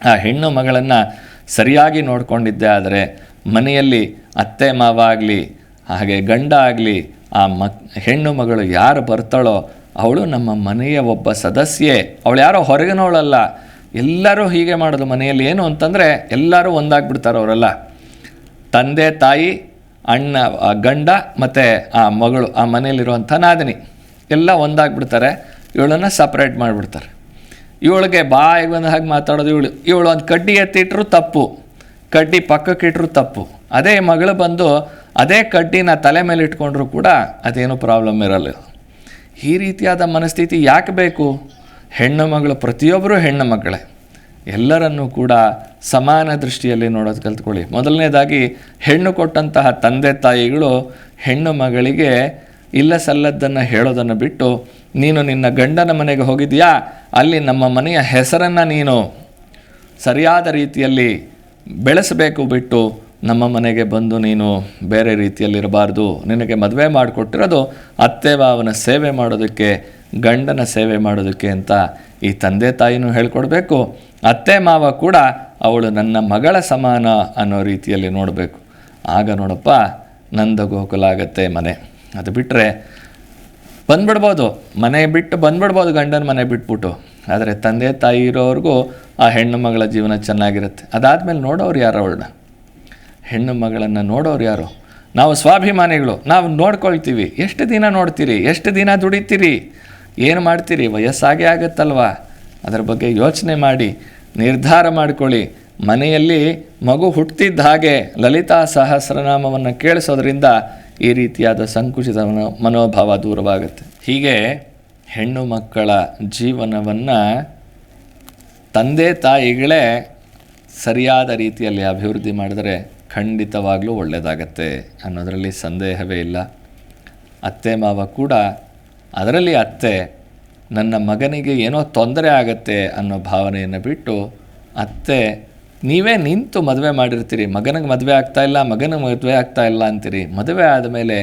ಆ ಹೆಣ್ಣು ಮಗಳನ್ನು ಸರಿಯಾಗಿ ನೋಡಿಕೊಂಡಿದ್ದೆ ಆದರೆ ಮನೆಯಲ್ಲಿ ಅತ್ತೆ ಮಾವ ಆಗಲಿ ಹಾಗೆ ಗಂಡ ಆಗಲಿ ಆ ಹೆಣ್ಣು ಮಗಳು ಯಾರು ಬರ್ತಾಳೋ ಅವಳು ನಮ್ಮ ಮನೆಯ ಒಬ್ಬ ಸದಸ್ಯೆ. ಅವಳು ಯಾರೋ ಹೊರಗಿನವಳಲ್ಲ. ಎಲ್ಲರೂ ಹೀಗೆ ಮಾಡೋದು ಮನೆಯಲ್ಲಿ. ಏನು ಅಂತಂದರೆ ಎಲ್ಲರೂ ಒಂದಾಗ್ಬಿಡ್ತಾರೆ. ಅವರೆಲ್ಲ ತಂದೆ ತಾಯಿ ಅಣ್ಣ ಗಂಡ ಮತ್ತು ಆ ಮಗಳು ಆ ಮನೆಯಲ್ಲಿರುವಂಥ ನಾದಿನಿ ಎಲ್ಲ ಒಂದಾಗ್ಬಿಡ್ತಾರೆ. ಇವಳನ್ನು ಸಪ್ರೇಟ್ ಮಾಡಿಬಿಡ್ತಾರೆ. ಇವಳಿಗೆ ಬಾಯಿಗೆ ಬಂದ ಹಾಗೆ ಮಾತಾಡೋದು. ಇವಳು ಒಂದು ಕಡ್ಡಿ ಎತ್ತಿಟ್ರು ತಪ್ಪು, ಕಡ್ಡಿ ಪಕ್ಕಕ್ಕಿಟ್ರು ತಪ್ಪು. ಅದೇ ಮಗಳು ಬಂದು ಅದೇ ಕಡ್ಡಿನ ತಲೆ ಮೇಲೆ ಇಟ್ಕೊಂಡ್ರೂ ಕೂಡ ಅದೇನು ಪ್ರಾಬ್ಲಮ್ ಇರಲ್ಲ. ಈ ರೀತಿಯಾದ ಮನಸ್ಥಿತಿ ಯಾಕೆ ಬೇಕು? ಹೆಣ್ಣು ಮಗಳು ಪ್ರತಿಯೊಬ್ಬರೂ ಹೆಣ್ಣು ಮಗಳೇ. ಎಲ್ಲರನ್ನೂ ಕೂಡ ಸಮಾನ ದೃಷ್ಟಿಯಲ್ಲಿ ನೋಡೋದು ಕಲ್ತ್ಕೊಳ್ಳಿ. ಮೊದಲನೇದಾಗಿ ಹೆಣ್ಣು ಕೊಟ್ಟಂತಹ ತಂದೆ ತಾಯಿಗಳು ಹೆಣ್ಣು ಮಗಳಿಗೆ ಇಲ್ಲ ಸಲ್ಲದ್ದನ್ನು ಹೇಳೋದನ್ನು ಬಿಟ್ಟು, ನೀನು ನಿನ್ನ ಗಂಡನ ಮನೆಗೆ ಹೋಗಿದೆಯಾ, ಅಲ್ಲಿ ನಮ್ಮ ಮನೆಯ ಹೆಸರನ್ನು ನೀನು ಸರಿಯಾದ ರೀತಿಯಲ್ಲಿ ಬೆಳೆಸಬೇಕು, ಬಿಟ್ಟು ನಮ್ಮ ಮನೆಗೆ ಬಂದು ನೀನು ಬೇರೆ ರೀತಿಯಲ್ಲಿರಬಾರ್ದು. ನಿನಗೆ ಮದುವೆ ಮಾಡಿಕೊಟ್ಟಿರೋದು ಅತ್ತೆ ಮಾವನ ಸೇವೆ ಮಾಡೋದಕ್ಕೆ, ಗಂಡನ ಸೇವೆ ಮಾಡೋದಕ್ಕೆ ಅಂತ ಈ ತಂದೆ ತಾಯಿನೂ ಹೇಳ್ಕೊಡ್ಬೇಕು. ಅತ್ತೆ ಮಾವ ಕೂಡ ಅವಳು ನನ್ನ ಮಗಳ ಸಮಾನ ಅನ್ನೋ ರೀತಿಯಲ್ಲಿ ನೋಡಬೇಕು. ಆಗ ನೋಡಪ್ಪ ನಂದ ಗೋಕುಲ ಆಗತ್ತೆ ಮನೆ. ಅದು ಬಿಟ್ಟರೆ ಬಂದ್ಬಿಡ್ಬೋದು, ಮನೆ ಬಿಟ್ಟು ಬಂದ್ಬಿಡ್ಬೋದು, ಗಂಡನ ಮನೆ ಬಿಟ್ಬಿಟ್ಟು. ಆದರೆ ತಂದೆ ತಾಯಿ ಇರೋವ್ರಿಗೂ ಆ ಹೆಣ್ಣು ಮಗಳ ಜೀವನ ಚೆನ್ನಾಗಿರುತ್ತೆ. ಅದಾದಮೇಲೆ ನೋಡೋರು ಯಾರು? ಅವಳನ್ನ ಹೆಣ್ಣು ಮಗಳನ್ನು ನೋಡೋರು ಯಾರು? ನಾವು ಸ್ವಾಭಿಮಾನಿಗಳು, ನಾವು ನೋಡ್ಕೊಳ್ತೀವಿ. ಎಷ್ಟು ದಿನ ನೋಡ್ತೀರಿ? ಎಷ್ಟು ದಿನ ದುಡಿತೀರಿ? ಏನು ಮಾಡ್ತೀರಿ? ವಯಸ್ಸಾಗೇ ಆಗುತ್ತಲ್ವ? ಅದರ ಬಗ್ಗೆ ಯೋಚನೆ ಮಾಡಿ ನಿರ್ಧಾರ ಮಾಡಿಕೊಳ್ಳಿ. ಮನೆಯಲ್ಲಿ ಮಗು ಹುಟ್ಟಿದ್ದ ಹಾಗೆ ಲಲಿತಾ ಸಹಸ್ರನಾಮವನ್ನು ಕೇಳಿಸೋದ್ರಿಂದ ಈ ರೀತಿಯಾದ ಸಂಕುಚಿತ ಮನೋಭಾವ ದೂರವಾಗುತ್ತೆ. ಹೀಗೆ ಹೆಣ್ಣು ಮಕ್ಕಳ ಜೀವನವನ್ನು ತಂದೆ ತಾಯಿಗಳೇ ಸರಿಯಾದ ರೀತಿಯಲ್ಲಿ ಅಭಿವೃದ್ಧಿ ಮಾಡಿದರೆ ಖಂಡಿತವಾಗಲೂ ಒಳ್ಳೆಯದಾಗತ್ತೆ ಅನ್ನೋದರಲ್ಲಿ ಸಂದೇಹವೇ ಇಲ್ಲ. ಅತ್ತೆ ಮಾವ ಕೂಡ, ಅದರಲ್ಲಿ ಅತ್ತೆ ನನ್ನ ಮಗನಿಗೆ ಏನೋ ತೊಂದರೆ ಆಗತ್ತೆ ಅನ್ನೋ ಭಾವನೆಯನ್ನು ಬಿಟ್ಟು, ಅತ್ತೆ ನೀವೇ ನಿಂತು ಮದುವೆ ಮಾಡಿರ್ತೀರಿ, ಮಗನಿಗೆ ಮದುವೆ ಆಗ್ತಾಯಿಲ್ಲ, ಮಗನಿಗೆ ಮದುವೆ ಆಗ್ತಾಯಿಲ್ಲ ಅಂತೀರಿ. ಮದುವೆ ಆದಮೇಲೆ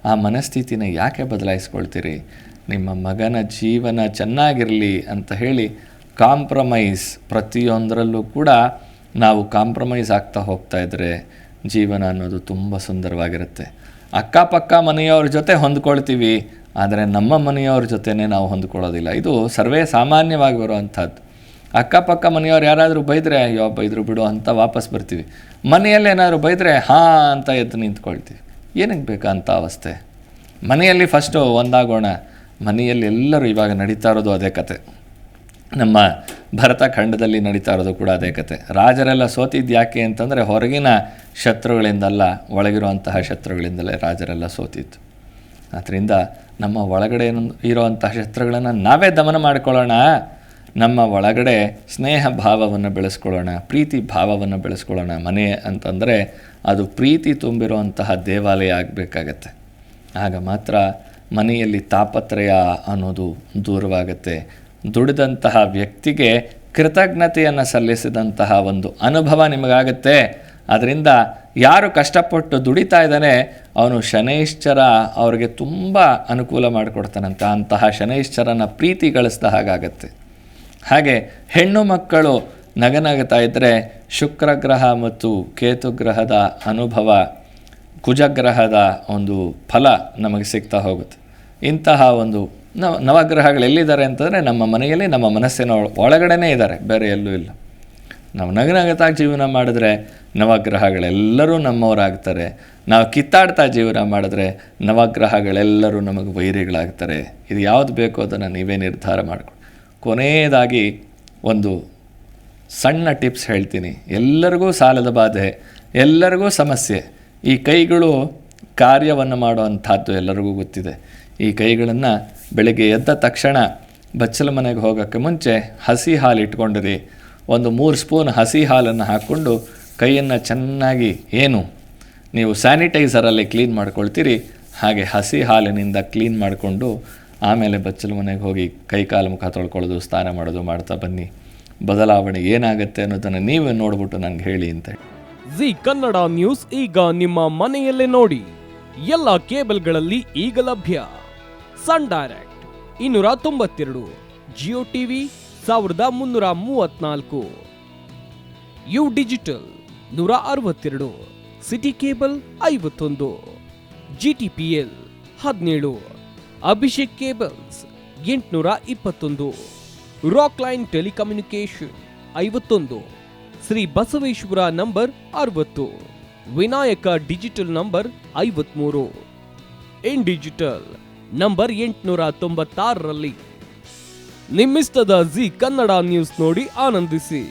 ಆ ಮನಸ್ಥಿತಿನ ಯಾಕೆ ಬದಲಾಯಿಸ್ಕೊಳ್ತೀರಿ? ನಿಮ್ಮ ಮಗನ ಜೀವನ ಚೆನ್ನಾಗಿರಲಿ ಅಂತ ಹೇಳಿ ಕಾಂಪ್ರಮೈಸ್, ಪ್ರತಿಯೊಂದರಲ್ಲೂ ಕೂಡ ನಾವು ಕಾಂಪ್ರಮೈಸ್ ಆಗ್ತಾ ಹೋಗ್ತಾ ಇದ್ದರೆ ಜೀವನ ಅನ್ನೋದು ತುಂಬ ಸುಂದರವಾಗಿರುತ್ತೆ. ಅಕ್ಕಪಕ್ಕ ಮನೆಯವ್ರ ಜೊತೆ ಹೊಂದ್ಕೊಳ್ತೀವಿ, ಆದರೆ ನಮ್ಮ ಮನೆಯವ್ರ ಜೊತೆನೇ ನಾವು ಹೊಂದ್ಕೊಳ್ಳೋದಿಲ್ಲ. ಇದು ಸರ್ವೇ ಸಾಮಾನ್ಯವಾಗಿ ಬರುವಂಥದ್ದು. ಅಕ್ಕಪಕ್ಕ ಮನೆಯವ್ರು ಯಾರಾದರೂ ಬೈದರೆ ಅಯ್ಯೋ ಬೈದರು ಬಿಡು ಅಂತ ವಾಪಸ್ ಬರ್ತೀವಿ. ಮನೆಯಲ್ಲಿ ಏನಾದರೂ ಬೈದರೆ ಹಾಂ ಅಂತ ಎದ್ದು ನಿಂತ್ಕೊಳ್ತೀವಿ. ಏನಕ್ಕೆ ಬೇಕಂತ ಅವಸ್ಥೆ? ಮನೆಯಲ್ಲಿ ಫಸ್ಟು ಒಂದಾಗೋಣ. ಮನೆಯಲ್ಲಿ ಎಲ್ಲರೂ ಇವಾಗ ನಡೀತಾ ಇರೋದು ಅದೇ ಕತೆ. ನಮ್ಮ ಭರತ ಖಂಡದಲ್ಲಿ ನಡೀತಾ ಇರೋದು ಕೂಡ ಅದೇ ಕತೆ. ರಾಜರೆಲ್ಲ ಸೋತಿದ್ದು ಯಾಕೆ ಅಂತಂದರೆ ಹೊರಗಿನ ಶತ್ರುಗಳಿಂದಲ್ಲ, ಒಳಗಿರುವಂತಹ ಶತ್ರುಗಳಿಂದಲೇ ರಾಜರೆಲ್ಲ ಸೋತಿತ್ತು. ಆದ್ದರಿಂದ ನಮ್ಮ ಒಳಗಡೆ ಇರುವಂತಹ ಶತ್ರುಗಳನ್ನು ನಾವೇ ದಮನ ಮಾಡಿಕೊಳ್ಳೋಣ. ನಮ್ಮ ಒಳಗಡೆ ಸ್ನೇಹ ಭಾವವನ್ನು ಬೆಳೆಸ್ಕೊಳ್ಳೋಣ, ಪ್ರೀತಿ ಭಾವವನ್ನು ಬೆಳೆಸ್ಕೊಳ್ಳೋಣ. ಮನೆ ಅಂತಂದರೆ ಅದು ಪ್ರೀತಿ ತುಂಬಿರುವಂತಹ ದೇವಾಲಯ ಆಗಬೇಕಾಗತ್ತೆ. ಆಗ ಮಾತ್ರ ಮನೆಯಲ್ಲಿ ತಾಪತ್ರಯ ಅನ್ನೋದು ದೂರವಾಗುತ್ತೆ. ದುಡಿದಂತಹ ವ್ಯಕ್ತಿಗೆ ಕೃತಜ್ಞತೆಯನ್ನು ಸಲ್ಲಿಸಿದಂತಹ ಒಂದು ಅನುಭವ ನಿಮಗಾಗುತ್ತೆ. ಅದರಿಂದ ಯಾರು ಕಷ್ಟಪಟ್ಟು ದುಡಿತಾ ಇದ್ದಾನೆ ಅವನು ಶನೈಶ್ಚರ ಅವ್ರಿಗೆ ತುಂಬ ಅನುಕೂಲ ಮಾಡಿಕೊಡ್ತಾನಂತ. ಅಂತಹ ಶನೈಶ್ಚರನ ಪ್ರೀತಿ ಗಳಿಸಿದ ಹಾಗಾಗತ್ತೆ. ಹಾಗೆ ಹೆಣ್ಣು ಮಕ್ಕಳು ನಗನಗ್ತಾ ಇದ್ದರೆ ಶುಕ್ರಗ್ರಹ ಮತ್ತು ಕೇತುಗ್ರಹದ ಅನುಭವ, ಕುಜಗ್ರಹದ ಒಂದು ಫಲ ನಮಗೆ ಸಿಗ್ತಾ ಹೋಗುತ್ತೆ. ಇಂತಹ ಒಂದು ನವಗ್ರಹಗಳು ಎಲ್ಲಿದ್ದಾರೆ ಅಂತಂದರೆ ನಮ್ಮ ಮನೆಯಲ್ಲಿ, ನಮ್ಮ ಮನಸ್ಸಿನ ಒಳಗಡೆನೇ ಇದ್ದಾರೆ, ಬೇರೆ ಎಲ್ಲೂ ಇಲ್ಲ. ನಾವು ನಗನಗತಾಗಿ ಜೀವನ ಮಾಡಿದ್ರೆ ನವಗ್ರಹಗಳೆಲ್ಲರೂ ನಮ್ಮವರಾಗ್ತಾರೆ. ನಾವು ಕಿತ್ತಾಡ್ತಾ ಜೀವನ ಮಾಡಿದ್ರೆ ನವಗ್ರಹಗಳೆಲ್ಲರೂ ನಮಗೆ ವೈರಿಗಳಾಗ್ತಾರೆ. ಇದು ಯಾವುದು ಬೇಕೋ ಅದನ್ನು ನೀವೇ ನಿರ್ಧಾರ ಮಾಡಿಕೊಳ್ಳಿ. ಕೊನೆಯದಾಗಿ ಒಂದು ಸಣ್ಣ ಟಿಪ್ಸ್ ಹೇಳ್ತೀನಿ. ಎಲ್ಲರಿಗೂ ಸಾಲದ ಬಾಧೆ, ಎಲ್ಲರಿಗೂ ಸಮಸ್ಯೆ. ಈ ಕೈಗಳು ಕಾರ್ಯವನ್ನು ಮಾಡುವಂಥದ್ದು ಎಲ್ಲರಿಗೂ ಗೊತ್ತಿದೆ. ಈ ಕೈಗಳನ್ನು ಬೆಳಗ್ಗೆ ಎದ್ದ ತಕ್ಷಣ ಬಚ್ಚಲ ಮನೆಗೆ ಹೋಗೋಕ್ಕೆ ಮುಂಚೆ ಹಸಿ ಹಾಲು ಇಟ್ಕೊಂಡಿರಿ. ಒಂದು 3 ಸ್ಪೂನ್ ಹಸಿ ಹಾಲನ್ನು ಹಾಕ್ಕೊಂಡು ಕೈಯನ್ನು ಚೆನ್ನಾಗಿ ಏನು ನೀವು ಸ್ಯಾನಿಟೈಸರಲ್ಲಿ ಕ್ಲೀನ್ ಮಾಡ್ಕೊಳ್ತೀರಿ ಹಾಗೆ ಹಸಿ ಹಾಲಿನಿಂದ ಕ್ಲೀನ್ ಮಾಡಿಕೊಂಡು ಆಮೇಲೆ ಬಚ್ಚಲ ಮನೆಗೆ ಹೋಗಿ ಕೈ ಕಾಲು ಮುಖ ತೊಳ್ಕೊಳ್ಳೋದು, ಸ್ನಾನ ಮಾಡೋದು ಮಾಡ್ತಾ ಬನ್ನಿ. ಬದಲಾವಣೆ ಏನಾಗುತ್ತೆ ಅನ್ನೋದನ್ನು ನೀವೇ ನೋಡ್ಬಿಟ್ಟು ನನಗೆ ಹೇಳಿ ಅಂತ. ಜಿ ಕನ್ನಡ ನ್ಯೂಸ್ ಈಗ ನಿಮ್ಮ ಮನೆಯಲ್ಲೇ ನೋಡಿ. ಎಲ್ಲ ಕೇಬಲ್ಗಳಲ್ಲಿ ಈಗ ಲಭ್ಯ. Sun Direct 292, Jio TV 1334, U digital 162, city cable 51, GTPL 17, Abhishek cables 821, rock line telecommunication 51, Shri Basaveshwara number 60, Vinayaka digital number 53, in digital number 896ರಲ್ಲಿ ನಿಮ್ಮಿಸ್ತದ ಜಿ ಕನ್ನಡ ನ್ಯೂಸ್ ನೋಡಿ ಆನಂದಿಸಿ.